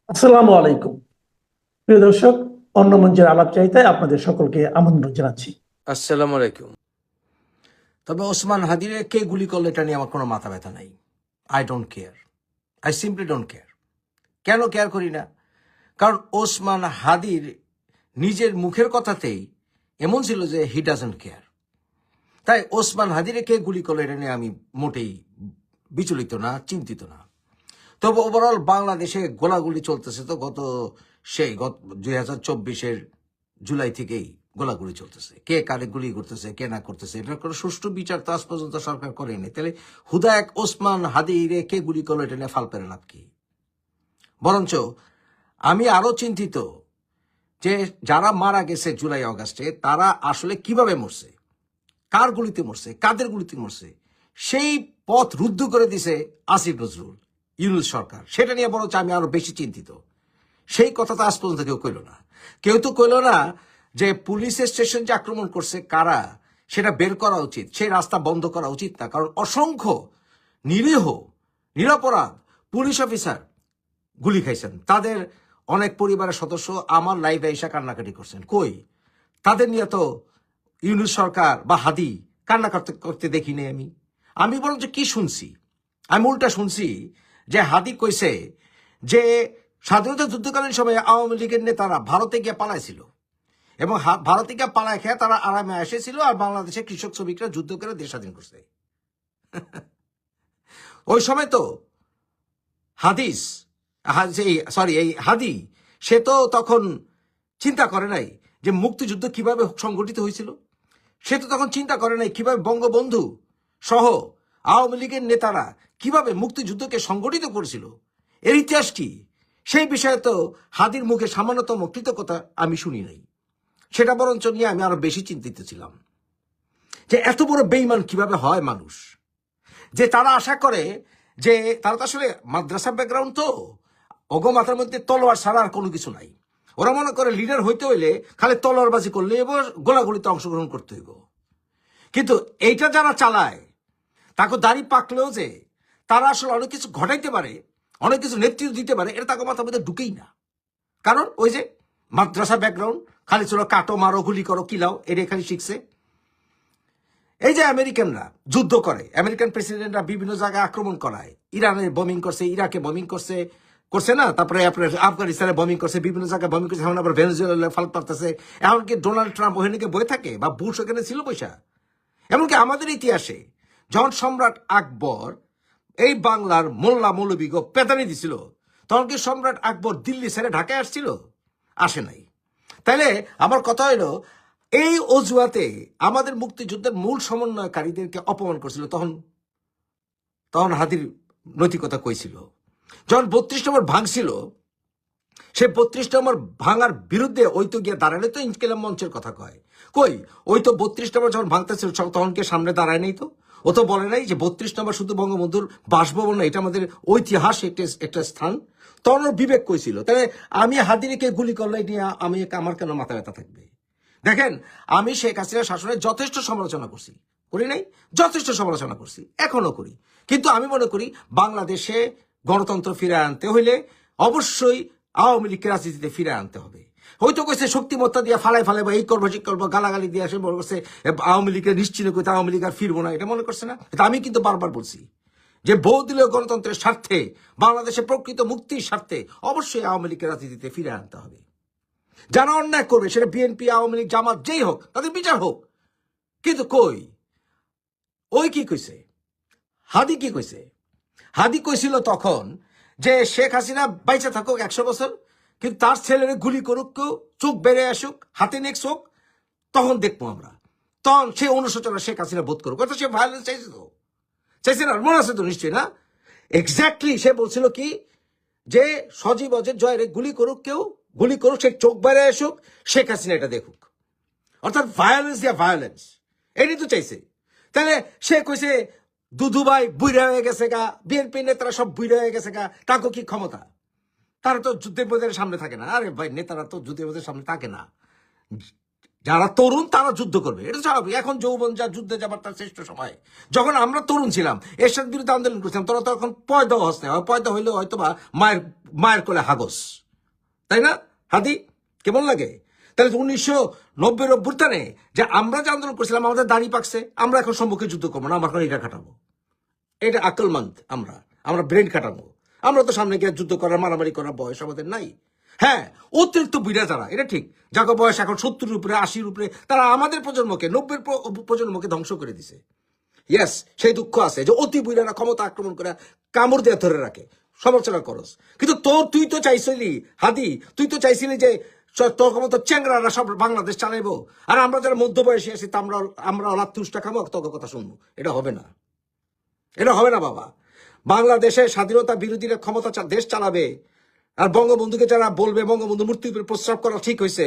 আসসালামু আলাইকুম। প্রিয় দর্শক, অন্য মঞ্চের আলাপ চাইতে আপনাদের সকলকে আমন্ত্রণ জানাচ্ছি। আসসালামু আলাইকুম। তবে ওসমান হাদিরে কে গুলি করলো এটা নিয়ে আমার কোনো মাথা ব্যথা নাই। I don't care. I simply don't care. কেন কেয়ার করি না? কারণ ওসমান হাদির নিজের মুখের কথাতেই এমন ছিল যে হি ডাজন্ট কেয়ার। তাই ওসমান হাদিরে কে গুলি করলো এটা নিয়ে আমি মোটেই বিচলিত না, চিন্তিত না। তবে ওভারঅল বাংলাদেশে গোলাগুলি চলতেছে তো গত 2024-এর জুলাই থেকেই গোলাগুলি চলতেছে। কে কারে গুলি করতেছে, কে না করতেছে, এটার কোনো সুষ্ঠু বিচার তো আজ পর্যন্ত সরকার করেনি। তাহলে হুদা এক ওসমান হাদিরে কে গুলি করলো এটা নিয়ে ফাল পেরে লাভ কি? বরঞ্চ আমি আরো চিন্তিত যে যারা মারা গেছে জুলাই অগাস্টে তারা আসলে কিভাবে মরছে, কার গুলিতে মরছে, কাদের গুলিতে মরছে, সেই পথ রুদ্ধ করে দিছে আসিফ নজরুল, ইউনূস সরকার। সেটা নিয়ে বরঞ্চ আমি আরো বেশি চিন্তিত। সেই কথা তো আজ পর্যন্ত কেউ কইল না। কেউ তো কইল না যে পুলিশের স্টেশন যে আক্রমণ করছে কারা, সেটা বের করা উচিত, সেই রাস্তা বন্ধ করা উচিত না। কারণ অসংখ্য নিরীহ নিরপরাধ পুলিশ অফিসার গুলি খাইছেন, তাদের অনেক পরিবারের সদস্য আমার লাইভে এসে কান্নাকাটি করছেন। কই তাদের নিয়ে তো ইউনূস সরকার বা হাদি কান্না করতে করতে দেখিনি আমি। আমি বরঞ্চ কি শুনছি, আমি উল্টা শুনছি যে হাদি কইছে যে স্বাধীনতা যুদ্ধকালীন সময়ে আওয়ামী লীগের নেতারা ভারতে গিয়ে পালাইছিল এবং ভারতে গিয়ে পালায় খেয়ে তারা আরামে এসেছিল, আর বাংলাদেশে কৃষক শ্রমিকরা যুদ্ধ করে দেশ স্বাধীন করছে। ওই সময় তো হাদিস এই হাদি সে তো তখন চিন্তা করে নাই যে মুক্তিযুদ্ধ কিভাবে সংগঠিত হয়েছিল। সে তো তখন চিন্তা করে নাই কিভাবে বঙ্গবন্ধু সহ আওয়ামী লীগের নেতারা কিভাবে মুক্তিযুদ্ধকে সংগঠিত করেছিল, এর ইতিহাস কি, সেই বিষয়ে তো হাদির মুখে সামান্যতম কৃতজ্ঞতা আমি শুনি নাই। সেটা বরঞ্চ নিয়ে আমি আরো বেশি চিন্তিত ছিলাম যে এত বড় বেইমান কিভাবে হয় মানুষ, যে তারা আশা করে যে তারা তো আসলে মাদ্রাসা ব্যাকগ্রাউন্ড, তো মাথার মধ্যে তলোয়ার ছাড়া আর কোনো কিছু নাই। ওরা মনে করে লিডার হইতে হইলে খালি তলোয়ারবাজি করলে এবং গোলাগুলিতে অংশগ্রহণ করতে হইব। কিন্তু এইটা যারা চালায় তাকে দাড়ি পাকলেও যে তারা আসলে অনেক কিছু ঘটাইতে পারে, অনেক কিছু নেতৃত্ব দিতে পারে, এটা তাকে মাথার মধ্যে ঢুকেই না। কারণ ওই যে মাদ্রাসা ব্যাকগ্রাউন্ড, খালি ছিল কাটো মারো গুলি করো কিলাও, এটা খালি শিখছে। এই যে আমেরিকানরা যুদ্ধ করে, আমেরিকান প্রেসিডেন্টরা বিভিন্ন জায়গায় আক্রমণ করায়, ইরানে বমিং করছে, ইরাকে বমিং করছে করছে না, তারপরে আপনার আফগানিস্তানে বমিং করছে, বিভিন্ন জায়গায় বমিং করছে, এখন আবার ভেনেজুয়েলা ফাল পারতেছে। এমনকি ডোনাল্ড ট্রাম্প ওখানে বয়ে থাকে, বা বুশ ওখানে ছিল পয়সা। এমনকি আমাদের ইতিহাসে যখন সম্রাট আকবর এই বাংলার মোল্লা মৌলবীগ পেদানি দিছিল, তখন কি সম্রাট আকবর দিল্লি ছেড়ে ঢাকায় আসছিল? আসে নাই। তাইলে আমার কথা হইলো, এই অজুহাতে আমাদের মুক্তিযুদ্ধের মূল সমন্বয়কারীদেরকে অপমান করছিল। তখন তখন হাদির নৈতিকতা কইছিল। যখন 32 নম্বর ভাঙছিল, সে 32 নম্বর ভাঙার বিরুদ্ধে ওই তো গিয়ে দাঁড়ালে তো ইনকিলাব মঞ্চের কথা কয়। কই ওই তো 32 নম্বর যখন ভাঙতেছিল তখন কে সামনে দাঁড়ায় নাই তো? ও তো বলে নাই যে 32 নম্বর শুধু বঙ্গবন্ধুর বাসভবন না, এটা আমাদের ঐতিহাসিক একটা স্থান। তখন ওর বিবেক কইছিল। তাহলে আমি হাদিরিকে গুলি করলে নিয়ে আমার কেন মাথা ব্যথা থাকবে? দেখেন, আমি শেখ হাসিনার শাসনের যথেষ্ট সমালোচনা করছি, করি নাই? যথেষ্ট সমালোচনা করছি, এখনো করি। কিন্তু আমি মনে করি বাংলাদেশে গণতন্ত্র ফিরে আনতে হইলে অবশ্যই আওয়ামী লীগকে রাজনীতিতে ফিরে আনতে হবে। হয়তো কইছে শক্তিমত্তা দিয়ে ফালাই বা এই করবো ঠিক করবো, গালাগালি দিয়ে আসে মনে করছে আওয়ামী লীগের নিশ্চিন্ত করতে, আওয়ামী লীগ আর ফিরবো না, এটা মনে করছে না। আমি কিন্তু বারবার বলছি যে বহুদলীয় গণতন্ত্রের স্বার্থে, বাংলাদেশের প্রকৃত মুক্তির স্বার্থে অবশ্যই আওয়ামী লীগকে রাজনীতিতে ফিরে আনতে হবে। যারা অন্যায় করবে, সেটা বিএনপি, আওয়ামী লীগ, জামাত যেই হোক, তাদের বিচার হোক। কিন্তু কই ওই কি কইছে, হাদি কি কইছে? হাদি কইছিল তখন যে শেখ হাসিনা বাইচে থাকুক 100 বছর, কিন্তু তার ছেলের গুলি করুক, কেউ চোখ বেড়ে আসুক, হাতে নেক চোখ, তখন দেখবো আমরা। তখন সে অনুশোচনা শেখ হাসিনা বোধ করুক। অর্থাৎ সে ভায়োলেন্স চাইছে তো, চাইছে না? মনে আছে তো নিশ্চয়ই না? এক্স্যাক্টলি সে বলছিল কি যে সজীব অজের জয়ের গুলি করুক, কেউ গুলি করুক, সে চোখ বেড়ে আসুক, শেখ হাসিনা এটা দেখুক। অর্থাৎ ভায়োলেন্স দিয়া ভায়োলেন্স, এটাই তো চাইছে। তাহলে সে কইছে দুধুভাই বুইড়া হয়ে গেছে গা, বিএনপি নেতারা সব বুইড়া হয়ে গেছে গা, তাকে কি ক্ষমতা? তারা তো যুদ্ধের ময়দানের সামনে থাকে না। আরে ভাই, নেতারা তো যুদ্ধের মধ্যে সামনে থাকে না। যারা তরুণ তারা যুদ্ধ করবে, এটা স্বাভাবিক। এখন যৌবন যা যুদ্ধে যাবার তার শ্রেষ্ঠ সময়। যখন আমরা তরুণ ছিলাম, এরশাদ বিরুদ্ধে আন্দোলন করছিলাম, তোরা তখন পয়দা হস না, পয়দা হইলে হয়তো বা মায়ের মায়ের কোলে হাগস, তাই না হাদি? কেমন লাগে? তাহলে 1990 অভ্যুত্থানে যে আমরা যে আন্দোলন করছিলাম, আমাদের দাড়ি পাকছে, আমরা এখন সম্মুখে যুদ্ধ করবো না, আমরা এখন এটা খাটাবো, এটা আকলমন্দ, আমরা ব্রেন খাটাবো। আমরা তো সামনে গিয়ে যুদ্ধ করার মারামারি করার বয়স আমাদের নাই। হ্যাঁ, অতিরিক্ত বুড়া যারা, এটা ঠিক, যাকে বয়স এখন 70-এর উপরে 80-এর উপরে, তারা আমাদের প্রজন্মকে 90-এর প্রজন্মকে ধ্বংস করে দিছে। ইয়েস, সেই দুঃখ আছে যে অতি বুড়ারা ক্ষমতা আক্রমণ করে কামড় দিয়ে ধরে রাখে, সমালোচনা করস। কিন্তু তুই তো চাইছিলি হাদি, তুই তো চাইছিলি যে তোর ক্ষমতা চ্যাংরারা সব বাংলাদেশ চালাইবো, আর আমরা যারা মধ্যবয়সী আছি তা আমরা অলাতুষ্টা খামো, তোর কথা শুনবো। এটা হবে না, এটা হবে না বাবা। বাংলাদেশে স্বাধীনতা বিরোধীরা ক্ষমতা দেশ চালাবে, আর বঙ্গবন্ধুকে যারা বলবে বঙ্গবন্ধু মূর্তির উপরে প্রস্রাব করা ঠিক হয়েছে,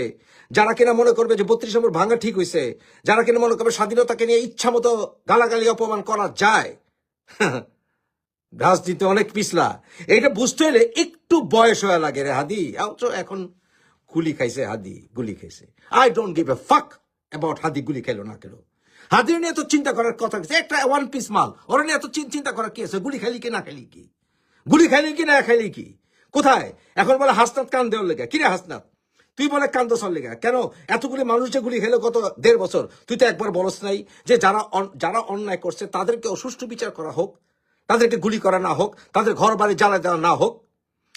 যারা কিনা মনে করবে যে 32 নম্বর ভাঙা ঠিক হয়েছে, যারা কিনা মনে করবে স্বাধীনতাকে নিয়ে ইচ্ছা মতো গালাগালি অপমান করা যায়, রাজনীতি অনেক পিছলা। এটা বুঝতে হলে একটু বয়স হয়ে লাগে রে হাদি। এখন গুলি খাইছে হাদি, গুলি খাইছে। আই ডোন্ট গিভ এ ফাক অ্যাবাউট হাদি গুলি খেলো না খেলো। হাদির নিয়ে এত চিন্তা করার কথা, একটা ওয়ান পিস মাল, ওরা নিয়ে এত চিন্তা করার কি আছে? গুলি খাইলি কি না খাইলি কি, গুলি খাইলি কি না খাইলি কি, কোথায়? এখন বলে হাসনাত কান দেওয়ার লেগে, কিরে হাসনাত তুই বলে কান্দসর লেগে কেন? এতগুলি মানুষ যে গুলি খেলো গত 1.5 বছর, তুই তো একবার বলস নাই যে যারা অন্যায় করছে তাদেরকে সুষ্ঠু বিচার করা হোক, তাদেরকে গুলি করা না হোক, তাদের ঘর বাড়ি জ্বালা দেওয়া না হোক?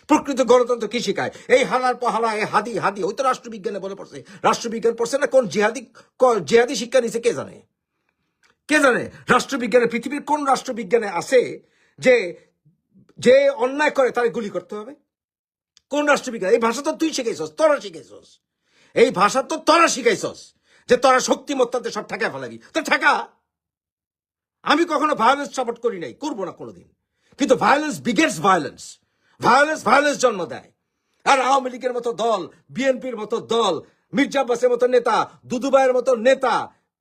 প্রকৃত গণতন্ত্র কি শিখায়? এই হালার পহালা, এই হাদি ওই তো রাষ্ট্রবিজ্ঞানে বলে পড়ছে। রাষ্ট্রবিজ্ঞান পড়ছে না, কোন জিহাদি শিক্ষা নিছে কে জানে? কে জানে? রাষ্ট্রবিজ্ঞানে, পৃথিবীর কোন রাষ্ট্রবিজ্ঞানে আছে যে যে অন্যায় করে তারে গুলি করতে হবে? কোন রাষ্ট্রবিজ্ঞান? এই ভাষা তো তুই শিখাইছস, তোরা শিখাইছস, এই ভাষা তো তোরা শিখাইছস যে তোরা শক্তিমত্তাতে সব ঠেকা ফেলাবি, তো ঠেকা। আমি কখনো ভায়োলেন্স সাপোর্ট করি নাই, করবো না কোনোদিন, কিন্তু ভায়োলেন্স বিগেটস ভায়োলেন্স, ভায়োলেন্স জন্ম দেয়। আর আওয়ামী লীগের মতো দল, বিএনপির মতো দল, মির্জা আব্বাসের মতো নেতা, দুদুভাইয়ের মতো নেতা,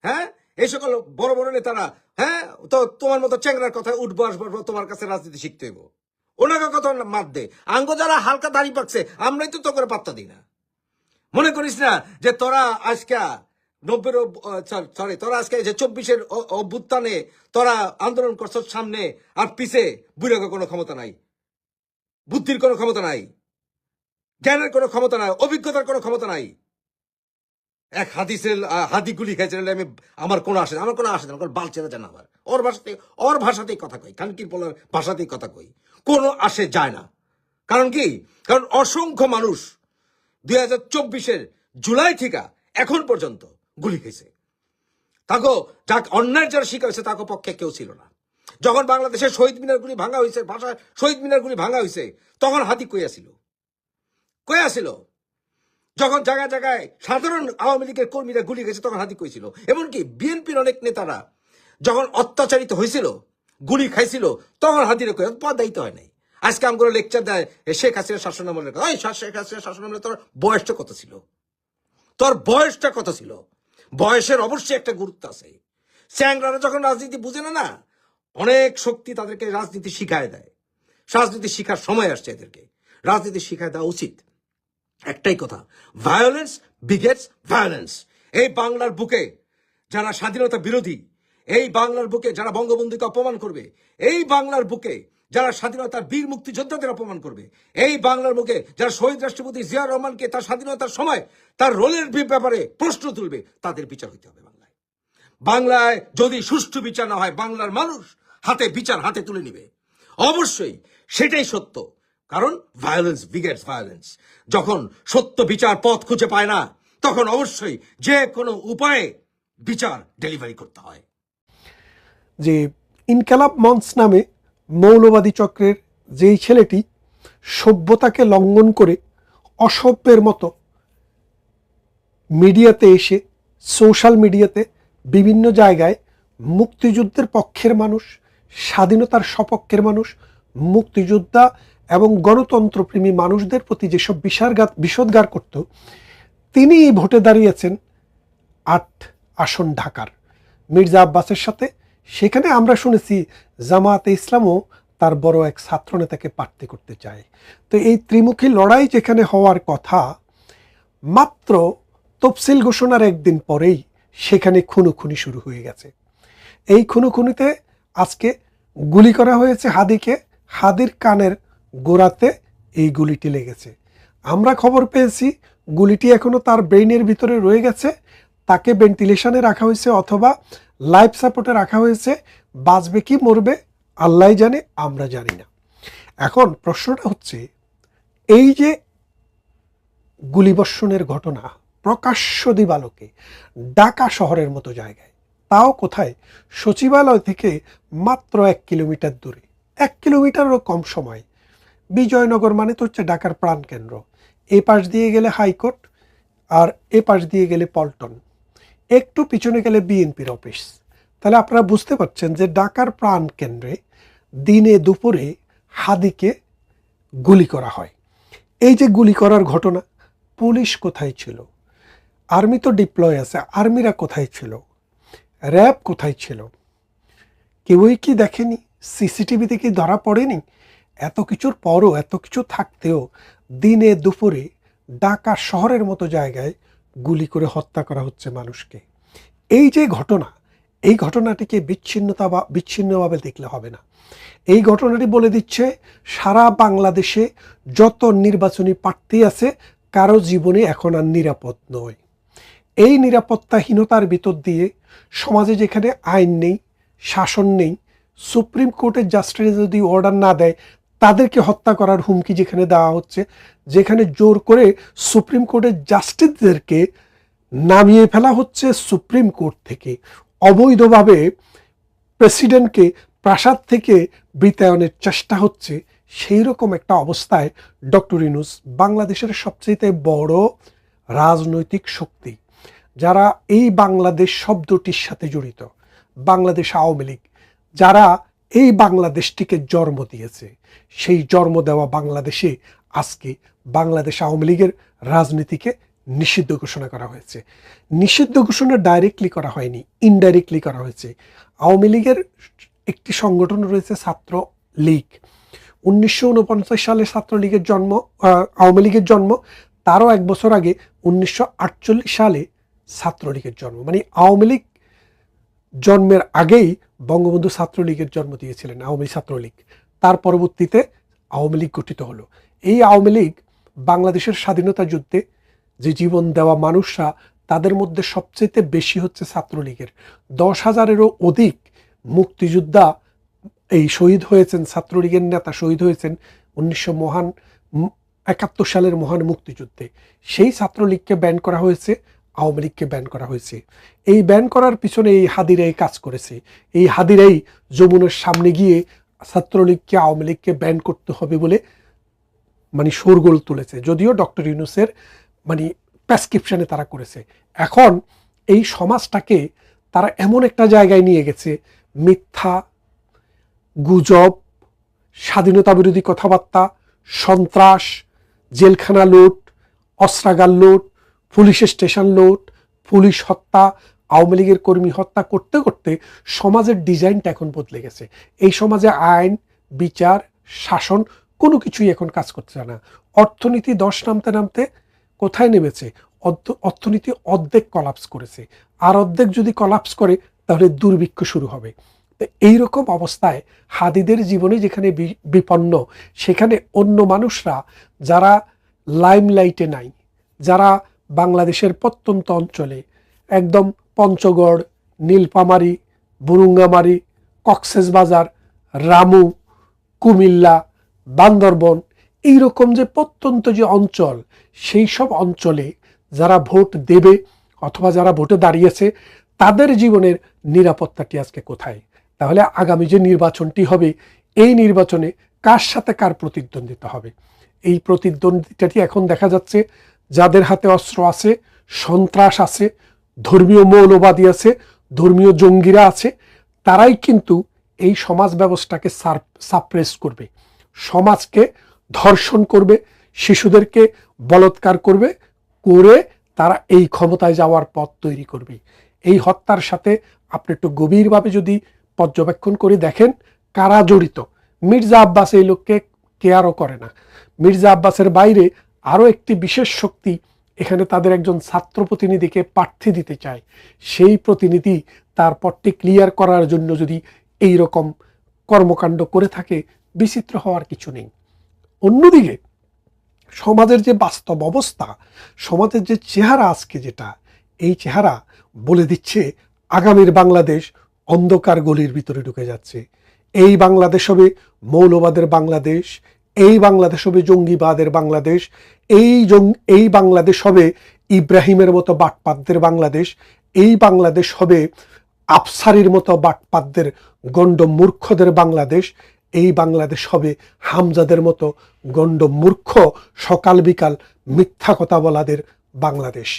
হ্যাঁ, এই সকল বড় বড় নেতারা, হ্যাঁ, তো তোমার মতো চ্যাংরার কথায় উঠবো আসবো, তোমার কাছে রাজনীতি শিখতে হইব, ওনাকে কথা মাত দে। আঙ্গ যারা হালকা দাড়ি পাকছে, আমরাই তো তোকে পাত্তা দিই না। মনে করিস না যে তোরা আজকে 90-এর সরি, তোরা আজকে যে 24-এর অভ্যুত্থানে তোরা আন্দোলন করছ সামনে, আর পিছে বুড়াকে কোনো ক্ষমতা নাই, বুদ্ধির কোনো ক্ষমতা নাই, জ্ঞানের কোনো ক্ষমতা নাই, অভিজ্ঞতার কোনো ক্ষমতা নাই। এক হাদি গুলি খাইছে, আমার কোনো আসে না, বাল চেনা জানা। আবার ওর ভাষাতেই কথা কই, কানকির পোলার ভাষাতেই কথা কই, কোনো আসে যায় না। কারণ কি? কারণ অসংখ্য মানুষ 2024-এর জুলাই থেকে এখন পর্যন্ত গুলি খেয়েছে। তাকে যাক অন্যায় যারা শিকার হয়েছে তাকে পক্ষে কেউ ছিল না। যখন বাংলাদেশের শহীদ মিনার গুলি ভাঙা হয়েছে, শহীদ মিনার গুলি ভাঙা হয়েছে, তখন হাদি কই আসিল? যখন জায়গায় জায়গায় সাধারণ আওয়ামী লীগের কর্মীরা গুলি গেছে, তখন হাদি কইছিল। এমনকি বিএনপির অনেক নেতারা যখন অত্যাচারিত হয়েছিল, গুলি খাইছিল, তখন হাদিরে কই দায়িত্ব হয় নাই। আজকে আমগুলো লেকচার দেয় শেখ হাসিনার শাসনামলের কথা। শেখ হাসিনার শাসনামলে তোর বয়সটা কত ছিল? বয়সের অবশ্যই একটা গুরুত্ব আছে। চ্যাংরারা যখন রাজনীতি বুঝে না, অনেক শক্তি তাদেরকে রাজনীতি শিখায় দেয়। রাজনীতি শিখার সময় আসছে, এদেরকে রাজনীতি শিখায় দেওয়া উচিত। একটাই কথা, ভায়োলেন্স বিগেটস ভায়োলেন্স। এই বাংলার বুকে যারা স্বাধীনতা বিরোধী, এই বাংলার বুকে যারা বঙ্গবন্ধুকে অপমান করবে, এই বাংলার বুকে যারা স্বাধীনতার বীর মুক্তিযোদ্ধাদের অপমান করবে, এই বাংলার বুকে যারা শহীদ রাষ্ট্রপতি জিয়া রহমানকে তার স্বাধীনতার সময় তার রোলের ব্যাপারে প্রশ্ন তুলবে, তাদের বিচার হইতে হবে বাংলায়। যদি সুষ্ঠু বিচার না হয়, বাংলার মানুষ বিচার হাতে তুলে নিবে, অবশ্যই সেটাই সত্য। কারণ ভায়োলেন্স বিগেটস ভায়োলেন্স। যখন সত্য বিচার পথ খুঁজে পায় না, তখন অবশ্যই যে কোনো উপায়ে বিচার ডেলিভারি করতে হয়। যে ইনকালাব মঞ্চ নামে মৌলবাদী চক্রের যেই ছেলেটি সভ্যতাকে লঙ্ঘন করে অসভ্যের মতো মিডিয়াতে এসে, সোশ্যাল মিডিয়াতে বিভিন্ন জায়গায় মুক্তিযুদ্ধের পক্ষের মানুষ, স্বাধীনতার সপক্ষের মানুষ, মুক্তিযোদ্ধা এবং গণতন্ত্রপ্রেমী মানুষদের প্রতি যেসব বিষোদ্গার করত, তিনি ভোটে দাঁড়িয়েছেন 8 আসন ঢাকার মির্জা আব্বাসের সাথে। সেখানে আমরা শুনেছি জামায়াতে ইসলামও তার বড় এক ছাত্রনেতাকে প্রার্থী করতে চায়। তো এই ত্রিমুখী লড়াই যেখানে হওয়ার কথা, মাত্র তফসিল ঘোষণার একদিন পরেই সেখানে খুনোখুনি শুরু হয়ে গেছে। এই খুনোখুনিতে আজকে গুলি করা হয়েছে হাদিকে, হাদির কানের গোড়াতে এই গুলিটি লেগেছে। আমরা খবর পেয়েছি গুলিটি এখনো তার ব্রেইনের ভিতরে রয়ে গেছে, তাকে ভেন্টিলেশনে রাখা হয়েছে অথবা লাইফ সাপোর্টে রাখা হয়েছে। বাঁচবে কি মরবে আল্লাহ জানে, আমরা জানি না। এখন প্রশ্নটা হচ্ছে, এই যে গুলিবর্ষণের ঘটনা প্রকাশ্য দিবালোকে ঢাকা শহরের মতো জায়গায়, তাও কোথায়, সচিবালয় থেকে মাত্র 1 কিলোমিটার দূরে, 1 কিলোমিটারও কম সময়। বিজয়নগর মানে তো হচ্ছে ঢাকার প্রাণকেন্দ্র। এ পাশ দিয়ে গেলে হাইকোর্ট আর এ পাশ দিয়ে গেলে পল্টন, একটু পিছনে গেলে বিএনপির অফিস। তাহলে আপনারা বুঝতে পারছেন যে ঢাকার প্রাণকেন্দ্রে দিনে দুপুরে হাদিকে গুলি করা হয়। এই যে গুলি করার ঘটনা, পুলিশ কোথায় ছিল? আর্মি তো ডিপ্লয় আছে, আর্মিরা কোথায় ছিল? র্যাব কোথায় ছিল? কেউই কি দেখেনি? সিসিটিভিতে কি ধরা পড়েনি? এত কিছুর পরও, এত কিছু থাকতেও দিনে দুপুরে ঢাকা শহরের মতো জায়গায় গুলি করে হত্যা করা হচ্ছে মানুষকে। এই যে ঘটনা, এই ঘটনাটিকে বিচ্ছিন্নভাবে দেখলে হবে না। এই ঘটনাটি বলে দিচ্ছে সারা বাংলাদেশে যত নির্বাচনী প্রার্থী আছে কারো জীবনে এখন আর নিরাপদ নয়। এই নিরাপত্তাহীনতার ভিতর দিয়ে সমাজে যেখানে আইন নেই, শাসন নেই, সুপ্রিম কোর্টের জাস্টিস যদি অর্ডার না দেয় তাদেরকে হত্যা করার হুমকি যেখানে দেওয়া হচ্ছে, যেখানে জোর করে সুপ্রিম কোর্টের জাস্টিসদেরকে নামিয়ে ফেলা হচ্ছে সুপ্রিম কোর্ট থেকে, অবৈধভাবে প্রেসিডেন্টকে প্রাসাদ থেকে বিতায়নের চেষ্টা হচ্ছে, সেই রকম একটা অবস্থায় ডক্টর ইউনূস বাংলাদেশের সবচেয়ে বড় রাজনৈতিক শক্তি, যারা এই বাংলাদেশ শব্দটির সাথে জড়িত, বাংলাদেশ আওয়ামী লীগ, যারা এই বাংলাদেশটিকে জন্ম দিয়েছে, সেই জন্ম দেওয়া বাংলাদেশে আজকে বাংলাদেশ আওয়ামী লীগের রাজনীতিকে নিষিদ্ধ ঘোষণা করা হয়েছে। নিষিদ্ধ ঘোষণা ডাইরেক্টলি করা হয়নি, ইনডাইরেক্টলি করা হয়েছে। আওয়ামী লীগের একটি সংগঠন রয়েছে ছাত্র লীগ। 1949 সালে ছাত্রলীগের জন্ম, আওয়ামী লীগের জন্ম, তারও 1 বছর আগে 1948 সালে ছাত্রলীগের জন্ম। মানে আওয়ামী লীগ জন্মের আগেই বঙ্গবন্ধু ছাত্রলীগের জন্ম দিয়েছিলেন আওয়ামী ছাত্রলীগ। তার পরবর্তীতে আওয়ামী লীগ গঠিত হলো। এই আওয়ামী লীগ বাংলাদেশের স্বাধীনতা যুদ্ধে যে জীবন দেওয়া মানুষরা, তাদের মধ্যে সবচেয়ে বেশি হচ্ছে ছাত্রলীগের। 10,000-এরও অধিক মুক্তিযোদ্ধা এই শহীদ হয়েছেন, ছাত্রলীগের নেতা শহীদ হয়েছেন 1971 সালের মহান মুক্তিযুদ্ধে। সেই ছাত্রলীগকে ব্যান করা হয়েছে, আওয়ামী লীগকে ব্যান করা হয়েছে। এই ব্যান করার পিছনে এই হাদিরাই কাজ করেছে। এই হাদিরাই যমুনার সামনে গিয়ে ছাত্রলীগকে, আওয়ামী লীগকে ব্যান করতে হবে বলে মানে শোরগোল তুলেছে, যদিও ডক্টর ইউনূসের মানে প্রেসক্রিপশনে তারা করেছে। এখন এই সমাজটাকে তারা এমন একটা জায়গায় নিয়ে গেছে, মিথ্যা, গুজব, স্বাধীনতা বিরোধী কথাবার্তা, সন্ত্রাস, জেলখানা লুট, অস্ত্রাগার লুট, পুলিশ স্টেশন লুট, পুলিশ হত্যা, আওয়ামী লীগের কর্মী হত্যা করতে করতে সমাজের ডিজাইনটা এখন বদলে গেছে। এই সমাজে আইন, বিচার, শাসন কোনো কিছুই এখন কাজ করছে না। অর্থনীতি ধস নামতে নামতে কোথায় নেমেছে? অর্থনীতি অর্ধেক কলাপস করেছে, আর অর্ধেক যদি কলাপস করে তাহলে দুর্ভিক্ষ শুরু হবে। এইরকম অবস্থায় হাদিদের জীবনে যেখানে বিপন্ন, সেখানে অন্য মানুষরা যারা লাইমলাইটে নাই, যারা বাংলাদেশের প্রত্যন্ত অঞ্চলে একদম পঞ্চগড়, নীলফামারী, বুরুঙ্গামারী, কক্সবাজার, রামু, কুমিল্লা, বান্দরবন, এইরকম যে প্রত্যন্ত যে অঞ্চল, সেই সব অঞ্চলে যারা ভোট দেবে অথবা যারা ভোটে দাঁড়িয়েছে, তাদের জীবনের নিরাপত্তাটি আজকে কোথায়? তাহলে আগামী যে নির্বাচনটি হবে, এই নির্বাচনে কার সাথে কার প্রতিদ্বন্দ্বিতা হবে? এই প্রতিদ্বন্দ্বিতাটি এখন দেখা যাচ্ছে যাদের হাতে অস্ত্র আছে, সন্ত্রাস আছে, ধর্মীয় মৌলবাদী আছে, ধর্মীয় জঙ্গিরা আছে, তারাই কিন্তু এই সমাজ ব্যবস্থাকে সাপ্রেস করবে, সমাজকে ধর্ষণ করবে, শিশুদেরকে বলৎকার করবে, করে তারা এই ক্ষমতায় যাওয়ার পথ তৈরি করবে। এই হত্যার সাথে আপনি একটু গভীরভাবে যদি পর্যবেক্ষণ করে দেখেন কারা জড়িত। মির্জা আব্বাস এই লোককে কেয়ারও করে না। মির্জা আব্বাসের বাইরে আরও একটি বিশেষ শক্তি এখানে তাদের একজন ছাত্র প্রতিনিধিকে প্রার্থী দিতে চায়, সেই প্রতিনিধি তার পথটি ক্লিয়ার করার জন্য যদি এই রকম কর্মকাণ্ড করে থাকে, বিচিত্র হওয়ার কিছু নেই। অন্যদিকে সমাজের যে বাস্তব অবস্থা, সমাজের যে চেহারা আজকে যেটা, এই চেহারা বলে দিচ্ছে আগামীর বাংলাদেশ অন্ধকার গলির ভিতরে ঢুকে যাচ্ছে। এই বাংলাদেশ হবে মৌলবাদের বাংলাদেশ, এই বাংলাদেশ হবে জঙ্গিবাদের বাংলাদেশ, এই বাংলাদেশ হবে ইব্রাহিমের মতো বাটপাতদের বাংলাদেশ, এই বাংলাদেশ হবে আফসারির মতো বাটপাতদের গণ্ড মূর্খদের বাংলাদেশ, এই বাংলাদেশ হবে হামজাদের মতো গণ্ড মূর্খ সকাল বিকাল মিথ্যা কথা বলাদের বাংলাদেশ।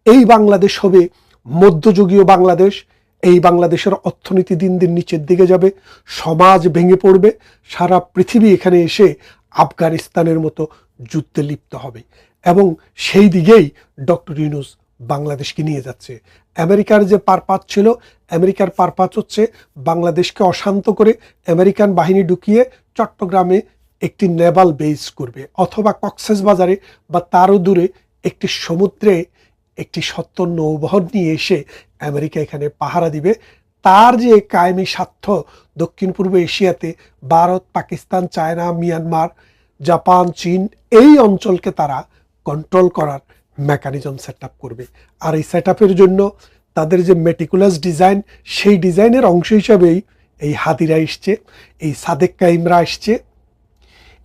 এই বাংলাদেশ হবে মধ্যযুগীয় বাংলাদেশ। এই বাংলাদেশের অর্থনীতি দিন দিন নিচের দিকে যাবে, সমাজ ভেঙে পড়বে, সারা পৃথিবী এখানে এসে আফগানিস্তানের মতো যুদ্ধে লিপ্ত হবে। এবং সেই দিকেই ডক্টর ইউনূস বাংলাদেশকে নিয়ে যাচ্ছে। আমেরিকার যে পারপাস ছিল, আমেরিকার পারপাস হচ্ছে বাংলাদেশকে অশান্ত করে আমেরিকান বাহিনী ঢুকিয়ে চট্টগ্রামে একটি নেভাল বেস করবে, অথবা কক্সবাজারে বা তারও দূরে একটি সমুদ্রে একটি সত্য নৌবহর নিয়ে এসে আমেরিকা এখানে পাহারা দিবে। তার যে কায়েমি স্বার্থ দক্ষিণ পূর্ব এশিয়াতে Bharat, Pakistan, China, Myanmar, Japan, চীন, এই অঞ্চলকে তারা কন্ট্রোল করার মেকানিজম সেট আপ করবে। আর এই সেট আপের জন্য তাদের যে মেটিকুলাস ডিজাইন, সেই ডিজাইনের অংশ হিসাবেই এই হাদিরা আসছে, এই সাদেক কাইমরা আসছে,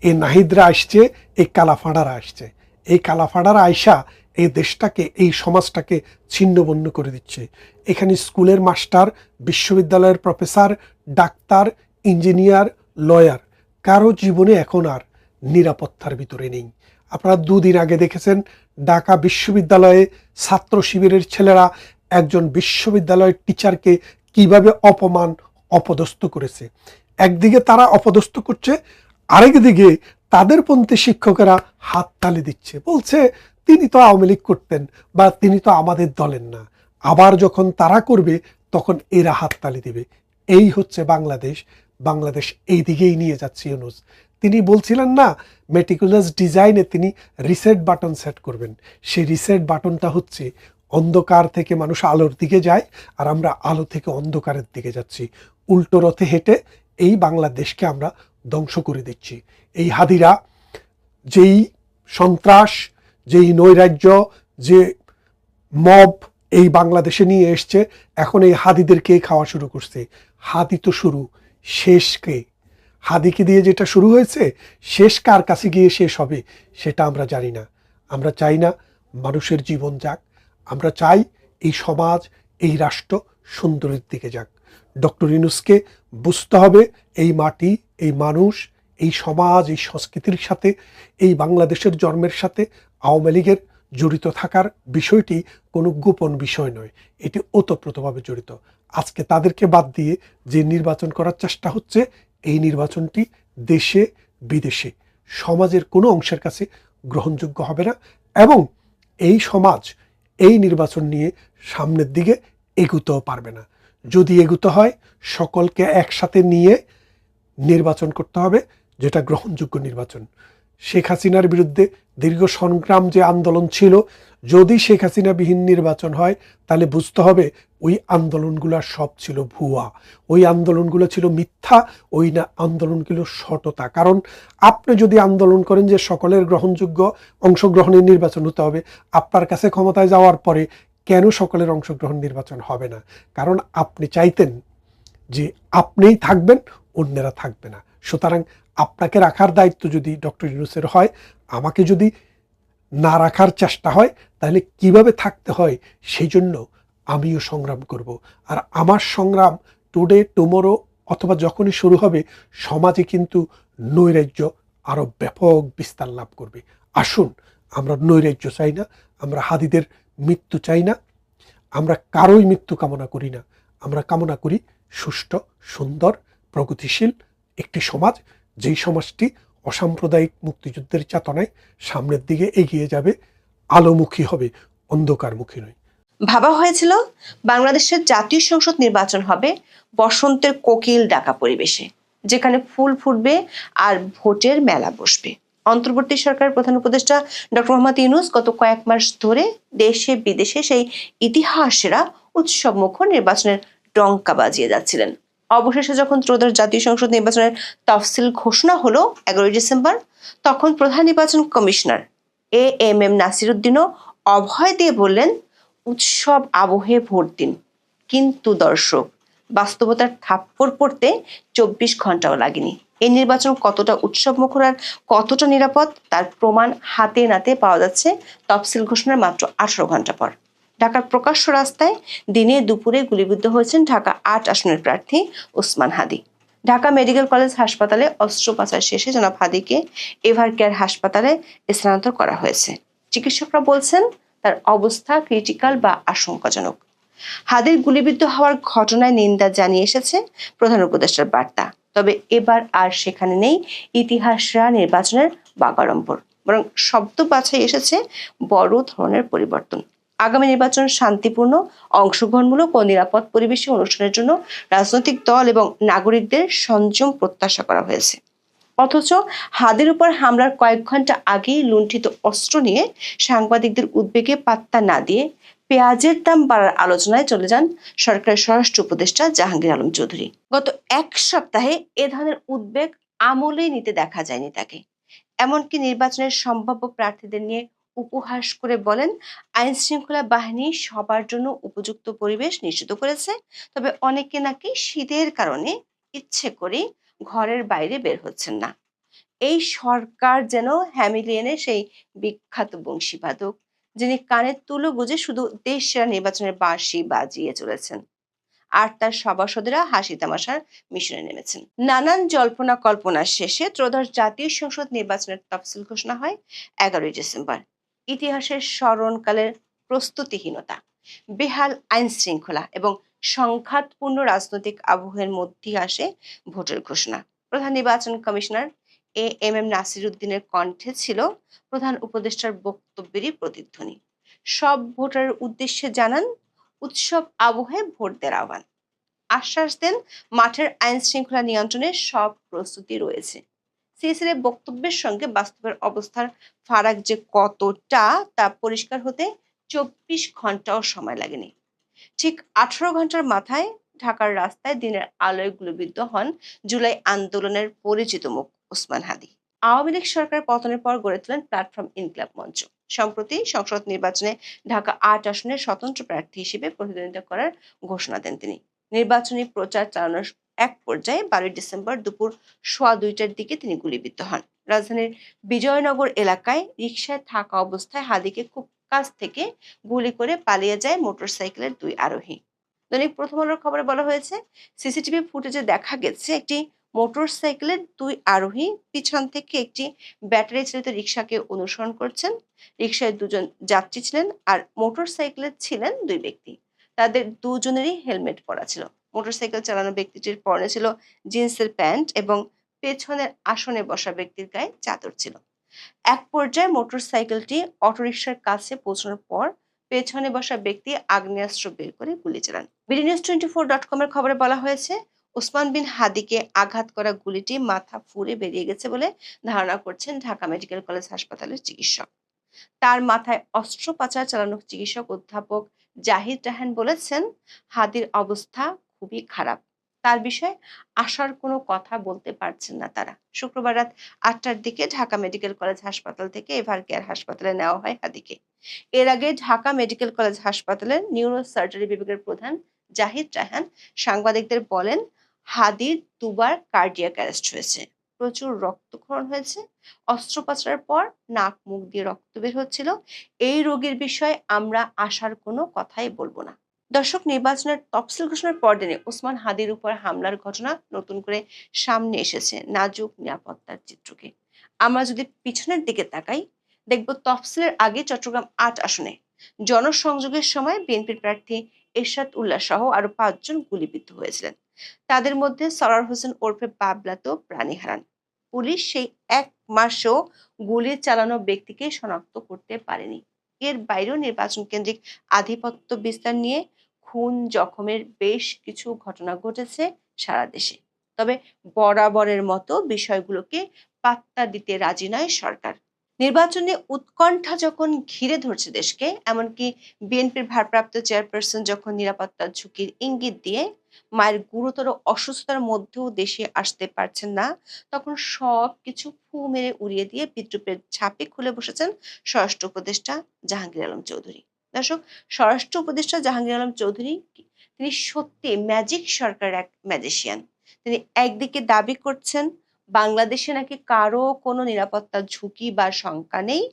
এই নাহিদরা আসছে, এই কালাফাড়ারা আসছে। এই কালাফাড়ারা আয়সা এই দেশটাকে, এই সমাজটাকে ছিন্নভিন্ন করে দিচ্ছে। এখানে স্কুলের মাস্টার, বিশ্ববিদ্যালয়ের প্রফেসর, ডাক্তার, ইঞ্জিনিয়ার, লয়ার, কারো জীবনে এখন আর নিরাপত্তার ভিতরে নেই। আপনারা দুদিন আগে দেখেছেন ঢাকা বিশ্ববিদ্যালয়ে ছাত্র শিবিরের ছেলেরা একজন বিশ্ববিদ্যালয়ের টিচারকে কিভাবে অপদস্থ করেছে। একদিকে তারা অপদস্থ করছে, আরেকদিকে তাদের পন্থী শিক্ষকেরা হাততালি দিচ্ছে, বলছে তিনি তো আওয়ামী লীগ করতেন বা তিনি তো আমাদের দলের না। আবার যখন তারা করবে তখন এরা হাততালি দিবে। এই হচ্ছে বাংলাদেশ। বাংলাদেশ এই দিকেই নিয়ে যাচ্ছে ইউনূস। তিনি বলছিলেন না, মেটিকুলাস ডিজাইনে তিনি রিসেট বাটন সেট করবেন। সেই রিসেট বাটনটা হচ্ছে অন্ধকার থেকে মানুষ আলোর দিকে যায়, আর আমরা আলো থেকে অন্ধকারের দিকে যাচ্ছি। উল্টো রথে হেঁটে এই বাংলাদেশকে আমরা ধ্বংস করে দিচ্ছি। এই হাদিরা যেই সন্ত্রাস, যেই নৈরাজ্য, যে মব এই বাংলাদেশে নিয়ে এসছে, এখন এই হাদিদেরকে খাওয়া শুরু করছে। হাদি তো শুরু, শেষকে, হাদিকে দিয়ে যেটা শুরু হয়েছে, শেষ কার কাছে গিয়ে শেষ হবে সেটা আমরা জানি না। আমরা চাই না মানুষের জীবন যাক, আমরা চাই এই সমাজ, এই রাষ্ট্র সুন্দরের দিকে যাক। ডক্টর ইউনূসকে বুঝতে হবে এই মাটি, এই মানুষ, এই সমাজ, এই সংস্কৃতির সাথে, এই বাংলাদেশের জন্মের সাথে আওয়ামী লীগের জড়িত থাকার বিষয়টি কোনো গোপন বিষয় নয়, এটি ওতপ্রোতভাবে জড়িত। আজকে তাদেরকে বাদ দিয়ে যে নির্বাচন করার চেষ্টা হচ্ছে, এই নির্বাচনটি দেশে বিদেশে সমাজের কোনো অংশের কাছে গ্রহণযোগ্য হবে না। এবং এই সমাজ এই নির্বাচন নিয়ে সামনের দিকে এগুতেও পারবে না। যদি এগুতে হয়, সকলকে একসাথে নিয়ে নির্বাচন করতে হবে, যেটা গ্রহণযোগ্য নির্বাচন। শেখ হাসিনার বিরুদ্ধে দীর্ঘ সংগ্রাম যে আন্দোলন ছিল, যদি শেখ হাসিনা বিহীন নির্বাচন হয় তাহলে বুঝতে হবে ওই আন্দোলনগুলো সব ছিল ভুয়া, ওই আন্দোলনগুলো ছিল মিথ্যা, ওই না আন্দোলনগুলো সততা। কারণ আপনি যদি আন্দোলন করেন যে সকলের গ্রহণযোগ্য অংশগ্রহণের নির্বাচন হতে হবে, আপনার কাছে ক্ষমতায় যাওয়ার পরে কেন সকলের অংশগ্রহণ নির্বাচন হবে না? কারণ আপনি চাইতেন যে আপনিই থাকবেন, অন্যেরা থাকবে না। সুতরাং আপনাকে রাখার দায়িত্ব যদি ডক্টর ইউনূসের হয়, আমাকে যদি না রাখার চেষ্টা হয়, তাহলে কিভাবে থাকতে হয় সেই জন্য আমিও সংগ্রাম করব। আর আমার সংগ্রাম টুডে, টুমোরো অথবা যখনই শুরু হবে, সমাজে কিন্তু নৈরাজ্য আরো ব্যাপক বিস্তার লাভ করবে। আসুন, আমরা নৈরাজ্য চাই না, আমরা হাদিদের মৃত্যু চাই না, আমরা কারোই মৃত্যু কামনা করি না। আমরা কামনা করি সুষ্ঠু, সুন্দর, প্রগতিশীল একটি সমাজ, যেই সমাজটি অসাম্প্রদায়িক মুক্তিযুদ্ধের চেতনায় সামনের দিকে এগিয়ে যাবে, আলোমুখী হবে, অন্ধকারমুখী নয়। ভাবা হয়েছিল বাংলাদেশের জাতীয় সংসদ নির্বাচন হবে বসন্তের কোকিল ডাকা পরিবেশে, যেখানে ফুল ফুটবে আর ভোটের মেলা বসবে। অন্তর্বর্তী সরকারের প্রধান উপদেষ্টা ডক্টর মোহাম্মদ ইউনূস গত কয়েক মাস ধরে দেশে বিদেশে সেই ইতিহাসেরা উৎসব মুখর নির্বাচনের ডঙ্কা বাজিয়ে যাচ্ছিলেন। অবশেষে যখন ত্রয়োদশ জাতীয় সংসদ নির্বাচনের তফসিল ঘোষণা হলো 11 ডিসেম্বর, তখন প্রধান নির্বাচন কমিশনার এএমএম নাসিরউদ্দিনও অভয় দিয়ে বললেন, উৎসব আবহে ভোট দিন। কিন্তু দর্শক, বাস্তবতার থাপ্পড় পড়তে 24 ঘন্টাও লাগেনি। এই নির্বাচন কতটা উৎসব মুখর আর কতটা নিরাপদ তার প্রমাণ হাতে নাতে পাওয়া যাচ্ছে তফসিল ঘোষণার মাত্র 18 ঘন্টা পর। ঢাকার প্রকাশ্য রাস্তায় দিনে দুপুরে গুলিবিদ্ধ হয়েছেন ঢাকা 8 আসনের প্রার্থী ওসমান হাদী। ঢাকা মেডিকেল কলেজ হাসপাতালে অস্ত্রোপচার শেষে জনাব হাদীকে এভার কেয়ার হাসপাতালে স্থানান্তর করা হয়েছে। চিকিৎসকরা বলছেন তার অবস্থা ক্রিটিক্যাল বা আশঙ্কাজনক। হাদীর গুলিবিদ্ধ হওয়ার ঘটনায় নিন্দা জানিয়ে এসেছে প্রধান উপদেষ্টার বার্তা। তবে এবার আর সেখানে নেই ইতিহাসরা নির্বাচনের বাগাড়ম্বর, বরং শব্দ বাছাই এসেছে বড় ধরনের পরিবর্তন। আগামী নির্বাচন শান্তিপূর্ণ, অংশগ্রহণমূলক ও নিরাপদ পরিবেশে অনুষ্ঠানের জন্য রাজনৈতিক দল এবং নাগরিকদের সংযম প্রত্যাশা করা হয়েছে। অথচ হাদীর উপর হামলার কয়েক ঘন্টা আগেই লুণ্ঠিত অস্ত্র নিয়ে সাংবাদিকদের উদ্বেগে পাত্তা না দিয়ে পেঁয়াজের দাম বাড়ার আলোচনায় চলে যান সরকারের স্বরাষ্ট্র উপদেষ্টা জাহাঙ্গীর আলম চৌধুরী। গত এক সপ্তাহে এ ধরনের উদ্বেগ আমলেই নিতে দেখা যায়নি তাকে। এমনকি নির্বাচনের সম্ভাব্য প্রার্থীদের নিয়ে উপহাস করে বলেন, আইন শৃঙ্খলা বাহিনী সবার জন্য উপযুক্ত পরিবেশ নিশ্চিত করেছে, তবে অনেকে নাকি শীতের কারণে ইচ্ছে করে ঘরের বাইরে বের হচ্ছেন না। এই সরকার যেন হ্যামিলিয়নের সেই বিখ্যাত বংশীবাদক, যিনি কানের তুলো গুজে শুধু দেশ সেরা নির্বাচনের বাঁশি বাজিয়ে চলেছেন, আর তার সভাসদেরা হাসি তামাশার মিশনে নেমেছেন। নানান জল্পনা কল্পনা শেষে ত্রয়োদশ জাতীয় সংসদ নির্বাচনের তফসিল ঘোষণা হয় 11 ডিসেম্বর। ইতিহাসের স্মরণকালের প্রস্তুতিহীনতা, বেহাল আইন শৃঙ্খলা এবং সংঘাতপূর্ণ রাজনৈতিক আবহের মধ্যে আসে ভোটের ঘোষণা। প্রধান নির্বাচন কমিশনার এএমএম নাসিরউদ্দিনের কণ্ঠে ছিল প্রধান উপদেষ্টার বক্তব্যেরই প্রতিধ্বনি। সব ভোটারের উদ্দেশ্যে জানান, উৎসব আবহে ভোট দেওয়ার আহ্বান। আশ্বাস দেন মাঠের আইন শৃঙ্খলা নিয়ন্ত্রণে সব প্রস্তুতি রয়েছে। সিএসির বক্তব্যের সঙ্গে বাস্তবের অবস্থার ফারাক যে কতটা তা পরিষ্কার হতে 24 ঘন্টাও সময় লাগেনি। ঠিক 18 ঘন্টার মাথায় ঢাকার রাস্তায় দিনের আলোয় গুলিবিদ্ধ হন জুলাই আন্দোলনের পরিচিত মুখ ওসমান হাদী। আওয়ামী লীগ সরকার পতনের পর গড়ে তোলেন প্ল্যাটফর্ম ইনকিলাব মঞ্চ। সম্প্রতি সংসদ নির্বাচনে ঢাকা 8 আসনের স্বতন্ত্র প্রার্থী হিসেবে প্রতিদ্বন্দ্বিতা করার ঘোষণা দেন তিনি। নির্বাচনী প্রচার চালানোর এক পর্যায়ে 12 ডিসেম্বর দুপুর 2:15টার দিকে তিনি গুলিবিদ্ধ হন। রাজধানীর বিজয়নগর এলাকায় রিকশায় থাকা অবস্থায় হাদীকে খুব কাছ থেকে গুলি করে পালিয়ে যায় মোটরসাইকেলের 2 আরোহী। দৈনিক প্রথম আলোর খবরে বলা হয়েছে, সিসিটিভি ফুটেজে দেখা গেছে একটি মোটরসাইকেলের 2 আরোহী পিছন থেকে একটি ব্যাটারি চালিত রিকশাকে অনুসরণ করছেন। রিকশায় 2 জন যাত্রী ছিলেন আর মোটরসাইকেলে ছিলেন 2 ব্যক্তি। তাদের দুজনেরই হেলমেট পরা ছিল। মোটরসাইকেল চালানো ব্যক্তিটির পরনে ছিল জিন্সের প্যান্ট এবং পেছনের আসনে বসা ব্যক্তির গায়ে চাদর ছিল। এক পর্যায়ে মোটরসাইকেলটি অটোরিকশার কাছে পৌঁছানোর পর পেছনে বসা ব্যক্তি আগ্নেয়াস্ত্র বের করে গুলি চালান। BDNews24.com এর খবরে বলা হয়েছে, ওসমান বিন হাদীকে আঘাত করা গুলিটি মাথা ফুঁড়ে বেরিয়ে গেছে বলে ধারণা করছেন ঢাকা মেডিকেল কলেজ হাসপাতালের চিকিৎসক। তার মাথায় অস্ত্রোপচার চালানো চিকিৎসক অধ্যাপক জাহিদ রায়হান বলেছেন, হাদীর অবস্থা খুবই খারাপ। তার বিষয়ে আশার কোনো কথা বলতে পারছেন না তারা। শুক্রবার রাত 8টার দিকে ঢাকা মেডিকেল কলেজ হাসপাতাল থেকে এভার কেয়ার হাসপাতালে নেওয়া হয় হাদীকে। এর আগে ঢাকা মেডিকেল কলেজ হাসপাতালের নিউরো সার্জারি বিভাগের প্রধান জাহিদ রায়হান সাংবাদিকদের বলেন, হাদীর 2 বার কার্ডিয়াক অ্যারেস্ট হয়েছে, প্রচুর রক্তক্ষরণ হয়েছে, অস্ত্রোপচারের পর নাক মুখ দিয়ে রক্ত বের হচ্ছিল। এই রোগীর বিষয়ে আমরা আশার কোনো কথাই বলবো না। দর্শক, নির্বাচনের তফসিল ঘোষণার পরদিনে ওসমান হাদীর উপর হামলার ঘটনা নতুন করে সামনে এসেছে নাজুক নিরাপত্তার চিত্রকে। আমরা যদি পিছনের দিকে তাকাই, দেখব তফসিলের আগে চট্টগ্রাম 8 আসনে জনসংযোগের সময় বিএনপির প্রার্থী এরশাদ উল্লাহ সহ আরো 5 জন গুলিবিদ্ধ হয়েছিলেন। তাদের মধ্যে সরার হোসেন ওরফে বাবলা তো প্রাণী হারান। পুলিশ সেই 1 মাসেও গুলি চালানো ব্যক্তিকে শনাক্ত করতে পারেনি। এর বাইরেও নির্বাচন কেন্দ্রিক আধিপত্য বিস্তার নিয়ে খুন জখমের বেশ কিছু ঘটনা ঘটেছে সারা দেশে। তবে বরাবরের মতো বিষয়গুলোকে পাত্তা দিতে রাজি নয় সরকার। নির্বাচনে উৎকণ্ঠা যখন ঘিরে ধরছে দেশকে, এমনকি বিএনপির ভারপ্রাপ্ত চেয়ারপারসন যখন নিরাপত্তার ঝুঁকির ইঙ্গিত দিয়ে মায়ের গুরুতর অসুস্থতার মধ্যেও দেশে আসতে পারছেন না, তখন সব কিছু ফু মেরে উড়িয়ে দিয়ে বিদ্রুপের ঝাঁপে খুলে বসেছেন স্বরাষ্ট্র উপদেষ্টা জাহাঙ্গীর আলম চৌধুরী। দর্শক, স্বরাষ্ট্র উপদেষ্টা জাহাঙ্গীর আলম চৌধুরী তিনি সত্যি ম্যাজিক সরকার এক ম্যাজিশিয়ান। তিনি একদিকে দাবি করছেন বাংলাদেশে নাকি কারো কোনো নিরাপত্তা ঝুঁকি বা শঙ্কা নেই,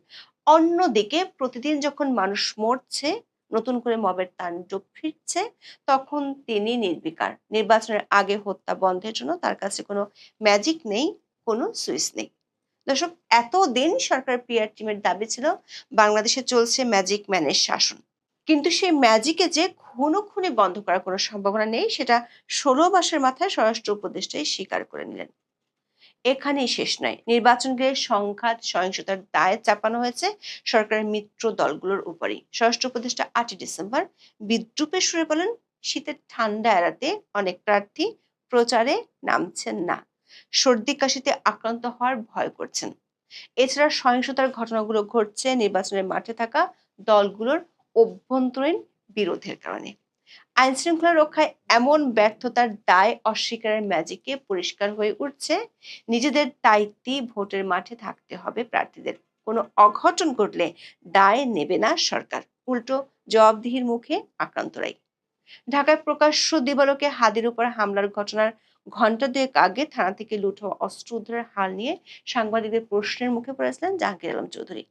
অন্যদিকে প্রতিদিন যখন মানুষ মরছে, নতুন করে মবের তাণ্ডব ফিরছে, তখন তিনি নির্বিকার। নির্বাচনের আগে হত্যা বন্ধের জন্য তার কাছে কোনো ম্যাজিক নেই, কোনো সুইচ নেই। দর্শক, এতদিন সরকার পিআর টিমের দাবি ছিল বাংলাদেশে চলছে ম্যাজিক ম্যানের শাসন, কিন্তু সেই ম্যাজিকে যে খুনোখুনি বন্ধ করার কোনো সম্ভাবনা নেই, সেটা 16 মাসের মাথায় স্বরাষ্ট্র উপদেষ্টাই স্বীকার করে নিলেন। এখানেই শেষ নয়, নির্বাচন ঘিরে সংঘাত সহিংসতার দায় চাপানো হয়েছে সরকারের মিত্র দলগুলোর উপরই। স্বরাষ্ট্র উপদেষ্টা 8 ডিসেম্বর বিদ্রূপের সুরে বলেন, শীতের ঠান্ডা এড়াতে অনেক প্রার্থী প্রচারে নামছেন না, সর্দি কাশিতে আক্রান্ত হওয়ার ভয় করছেন। এছাড়া সহিংসতার ঘটনাগুলো ঘটছে নির্বাচনের মাঠে থাকা দলগুলোর অভ্যন্তরীণ বিরোধের কারণে। আইন শৃঙ্খলা রক্ষায় এমন ব্যর্থতার দায় অস্বীকারের ম্যাজিকে পরিষ্কার হয়ে উঠছে নিজেদের দায়িত্বে ভোটের মাঠে থাকতে হবে প্রার্থীদের। কোনো অঘটন ঘটলে দায় নেবে না সরকার, উল্টো জবাবদিহির মুখে আক্রান্তরাই। ঢাকায় প্রকাশ্য দিবালোকে হাদির উপর হামলার ঘটনার ঘণ্টা দুয়েক আগে থানা থেকে লুট হওয়া অস্ত্র উদ্ধারের হাল নিয়ে সাংবাদিকদের প্রশ্নের মুখে পড়েছিলেন জাহাঙ্গীর আলম চৌধুরী।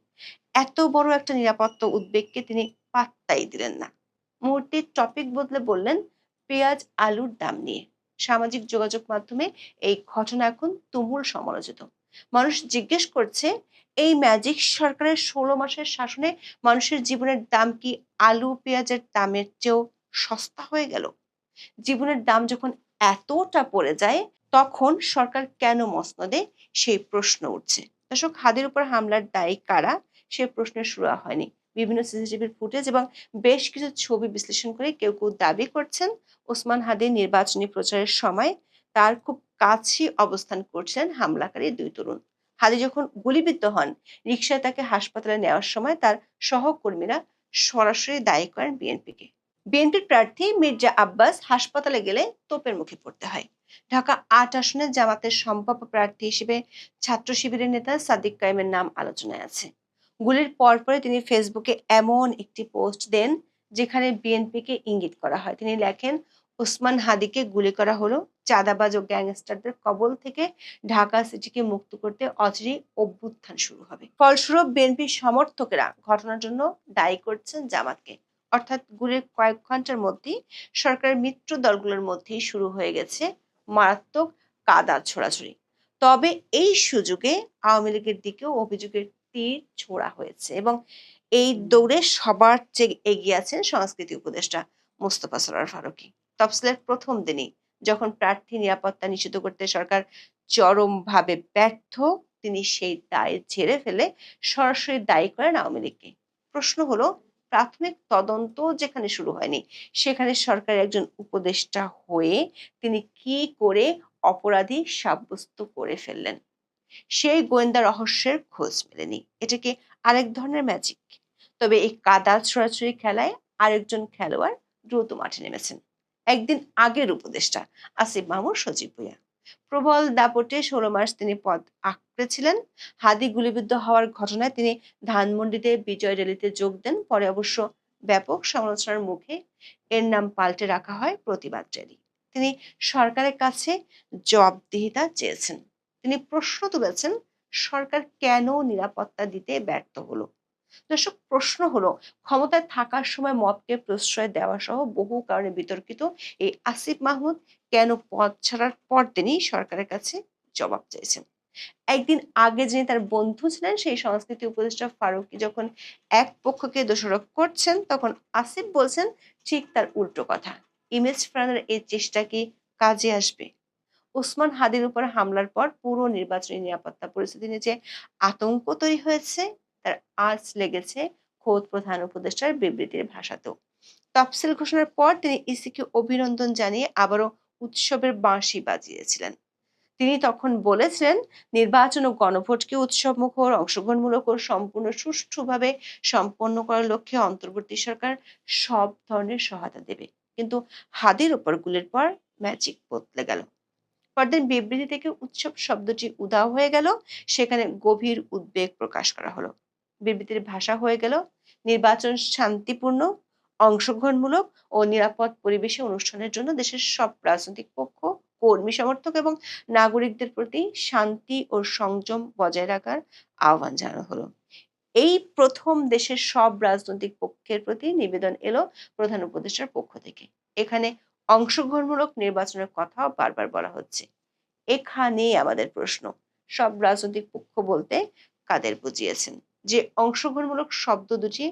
এত বড় একটা নিরাপত্তা উদ্বেগকে তিনি পাত্তাই দিলেন না। মুহূর্তে টপিক বদলে বললেন পেঁয়াজ আলুর দাম নিয়ে। সামাজিক যোগাযোগ মাধ্যমে এই ঘটনা এখন তুমুল সমালোচিত। মানুষ জিজ্ঞেস করছে, এই ম্যাজিক সরকারের 16 মাসের শাসনে মানুষের জীবনের দাম কি আলু পেঁয়াজের দামের চেয়েও সস্তা হয়ে গেল? জীবনের দাম যখন এতটা পড়ে যায়, তখন সরকার কেন মসনদে, সেই প্রশ্ন উঠছে। দর্শক, হাদির উপর হামলার দায়ী কারা, সে প্রশ্নের শুরু হয়নি। বিভিন্ন সিসিটিভির ফুটেজ এবং বেশ কিছু ছবি বিশ্লেষণ করে কেউ কেউ দাবি করছেন ওসমান হাদির নির্বাচনী প্রচারের সময় তার খুব কাছে অবস্থান করছিলেন হামলাকারী দুই তরুণ। হাদি যখন গুলিবিদ্ধ হন, রিকশায় তাকে হাসপাতালে নেওয়ার সময় তার সহকর্মীরা সরাসরি দায়ী করেন বিএনপিকে। বিএনপির প্রার্থী মির্জা আব্বাস হাসপাতালে গেলে তোপের মুখে পড়তে হয়। ঢাকা ৮ আসনে জামাতের সম্ভাব্য প্রার্থী হিসেবে ছাত্র শিবিরের নেতা সাদিক কায়েমের নাম আলোচনায় আছে। গুলির পরপরই তিনি ফেসবুকে এমন একটি পোস্ট দেন যেখানে বিএনপিকে ইঙ্গিত করা হয়। তিনি লেখেন, ওসমান হাদিকে গুলি করা হলো চাঁদাবাজ ও গ্যাংস্টারদের কবল থেকে ঢাকা সিটিকে মুক্ত করতে অচিরেই অভ্যুত্থান শুরু হবে। ফলস্বরূপ বিএনপির সমর্থকেরা ঘটনার জন্য দায়ী করছেন জামাতকে। অর্থাৎ গুলির কয়েক ঘন্টার মধ্যেই সরকারের মিত্র দলগুলোর মধ্যেই শুরু হয়ে গেছে মারাত্মক কাদা ছোড়াছুড়ি। তবে এই সুযোগে আওয়ামী লীগের দিকেও অভিযোগের তীর ছোড়া হয়েছে এবং এই দৌড়ে সবার চেয়ে এগিয়ে আছেন সংস্কৃতি উপদেষ্টা মোস্তফা সরোয়ার ফারুকী। তফসিলের প্রথম দিনই যখন প্রার্থী নিরাপত্তা নিশ্চিত করতে সরকার চরমভাবে ব্যর্থ, তিনি সেই দায় ঝেড়ে ফেলে সরাসরি দায়ী করেন আওয়ামী লীগকে। প্রশ্ন হলো, প্রাথমিক তদন্ত যেখানে শুরু হয়নি, সেখানে সরকারের একজন উপদেষ্টা হয়ে তিনি কি করে অপরাধী সাব্যস্ত করে ফেললেন? সেই গোয়েন্দা রহস্যের খোঁজ মেলেনি। এটাকে আরেক ধরনের ম্যাজিক। তবে এই কাদা ছোড়াছুড়ি খেলায় আরেকজন খেলোয়াড় দ্রুত মাঠে নেমেছেন। একদিন আগের উপদেষ্টা আসিফ মাহমুদ সজীব ভুঁইয়া। প্রবল দাপটে 16 মাস তিনি পদ আঁকড়েছিলেন। হাদি গুলিবিদ্ধ হওয়ার ঘটনায় তিনি ধানমন্ডিতে বিজয় র্যালিতে যোগ দেন। পরে অবশ্য ব্যাপক সমালোচনার মুখে এর নাম পাল্টে রাখা হয় প্রতিবাদ র্যালি। তিনি সরকারের কাছে জবাবদিহিতা চেয়েছেন। তিনি প্রশ্ন তুলেছেন, সরকার কেন নিরাপত্তা দিতে ব্যর্থ হলো? দর্শক, প্রশ্ন হলো, ক্ষমতায় থাকার সময় মবকে প্রশ্রয় দেওয়া সহ বহু কারণে বিতর্কিত এই আসিফ মাহমুদ কেন পদ ছাড়ার পর তিনি সরকারের কাছে জবাব চাইছেন? একদিন আগে যিনি তার বন্ধু ছিলেন সেই সংস্কৃতি উপদেষ্টা ফারুকী যখন এক পক্ষকে দোষারোপ করছেন, তখন আসিফ বলছেন ঠিক তার উল্টো কথা। ইমেজ ফেরানোর এই চেষ্টা কি কাজে আসবে? ওসমান হাদির উপর হামলার পর পুরো নির্বাচনী নিরাপত্তা পরিস্থিতি নিয়ে যে আতঙ্ক তৈরি হয়েছে, তার আঁচ লেগেছে খোদ প্রধান উপদেষ্টার বিবৃতির ভাষাতেও। তফসিল ঘোষণার পর তিনি ইসিকে অভিনন্দন জানিয়ে আবারও উৎসবের বাঁশি বাজিয়েছিলেন। তিনি তখন বলেছিলেন, নির্বাচন ও গণভোটকে উৎসবমুখর, অংশগ্রহণমূলক ও সম্পূর্ণ সুষ্ঠুভাবে সম্পন্ন করার লক্ষ্যে অন্তর্বর্তী সরকার সব ধরনের সহায়তা দেবে। কিন্তু হাদির ওপর গুলির পর ম্যাজিক বদলে গেল। পরদিন বিবৃতি থেকে উৎসব শব্দটি উধাও হয়ে গেল, সেখানে গভীর উদ্বেগ প্রকাশ করা হলো। বিবৃতির ভাষা হয়ে গেল, নির্বাচন শান্তিপূর্ণ, অংশগ্রহণমূলক ও নিরাপদ পরিবেশে অনুষ্ঠানের জন্য দেশের সব রাজনৈতিক পক্ষ, কর্মী সমর্থক এবং নাগরিকদের প্রতি শান্তি ও সংযম বজায় রাখার আহ্বান জানানো হলো। এই প্রথম দেশের সব রাজনৈতিক পক্ষের প্রতি নিবেদন এলো প্রধান উপদেষ্টার পক্ষ থেকে। এখানে অংশগ্রহণমূলক নির্বাচনের কথাও বারবার বলা হচ্ছে। এখানেই আমাদের প্রশ্ন, সব রাজনৈতিক পক্ষ বলতে কাদের বুঝিয়েছেন? যে অংশগ্রহণমূলক শব্দ দুটি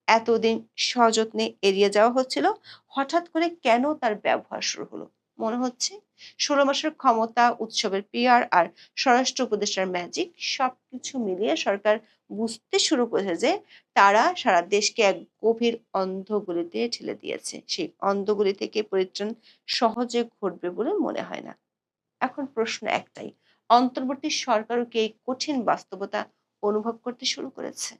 এতদিন সযত্নে এড়িয়ে যাওয়া হচ্ছিল, হঠাৎ করে কেন তার ব্যবহার শুরু হলো? মনে হচ্ছে 16 মাসের ক্ষমতা, উৎসবের পিআর আর স্বরাষ্ট্র উপদেষ্টার ম্যাজিক সবকিছু মিলিয়ে সরকার বুঝতে শুরু করেছে যে তারা সারা দেশকে এক গভীর অন্ধগলিতে ঠেলে দিয়েছে। সেই অন্ধগলি থেকে পরিত্রাণ সহজে ঘটবে বলে মনে হয় না। এখন প্রশ্ন একটাই, অন্তর্বর্তী সরকারও কি এই কঠিন বাস্তবতা অনুভব করতে শুরু করেছে?